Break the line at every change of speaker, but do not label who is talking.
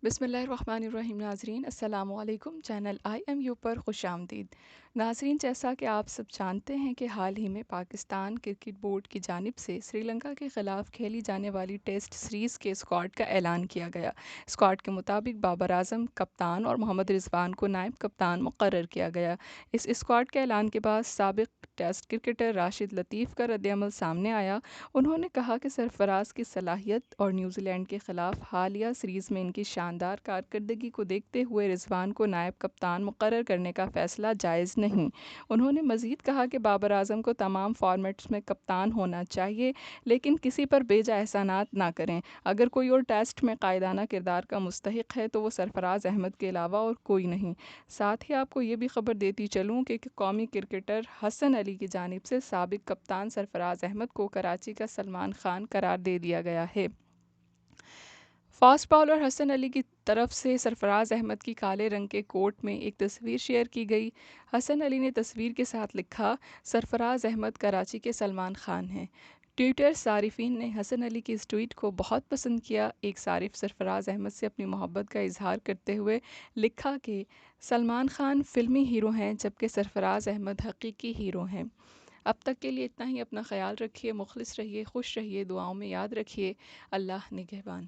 بسم اللہ الرحمن الرحیم ناظرین، السلام علیکم۔ چینل آئی ایم یو پر خوش آمدید۔ ناظرین، جیسا کہ آپ سب جانتے ہیں کہ حال ہی میں پاکستان کرکٹ بورڈ کی جانب سے سری لنکا کے خلاف کھیلی جانے والی ٹیسٹ سیریز کے اسکواڈ کا اعلان کیا گیا۔ اسکواڈ کے مطابق بابر اعظم کپتان اور محمد رضوان کو نائب کپتان مقرر کیا گیا۔ اس اسکواڈ کے اعلان کے بعد سابق ٹیسٹ کرکٹر راشد لطیف کا رد عمل سامنے آیا۔ انہوں نے کہا کہ سرفراز کی صلاحیت اور نیوزی لینڈ کے خلاف حالیہ سیریز میں ان کی شاندار کارکردگی کو دیکھتے ہوئے رضوان کو نائب کپتان مقرر کرنے کا فیصلہ جائز نہیں۔ انہوں نے مزید کہا کہ بابر اعظم کو تمام فارمیٹس میں کپتان ہونا چاہیے، لیکن کسی پر بیجا احسانات نہ کریں۔ اگر کوئی اور ٹیسٹ میں قائدانہ کردار کا مستحق ہے تو وہ سرفراز احمد کے علاوہ اور کوئی نہیں۔ ساتھ ہی آپ کو یہ بھی خبر دیتی چلوں کہ قومی کرکٹر حسن علی کی جانب سے سابق کپتان سرفراز احمد کو کراچی کا سلمان خان قرار دے دیا گیا ہے۔ فاسٹ بالر حسن علی کی طرف سے سرفراز احمد کی کالے رنگ کے کوٹ میں ایک تصویر شیئر کی گئی۔ حسن علی نے تصویر کے ساتھ لکھا، سرفراز احمد کراچی کے سلمان خان ہیں۔ ٹویٹر صارفین نے حسن علی کی اس ٹویٹ کو بہت پسند کیا۔ ایک صارف سرفراز احمد سے اپنی محبت کا اظہار کرتے ہوئے لکھا کہ سلمان خان فلمی ہیرو ہیں جبکہ سرفراز احمد حقیقی ہیرو ہیں۔ اب تک کے لیے اتنا ہی۔ اپنا خیال رکھیے، مخلص رہیے، خوش رہیے، دعاؤں میں یاد رکھیے۔ اللہ نگہبان۔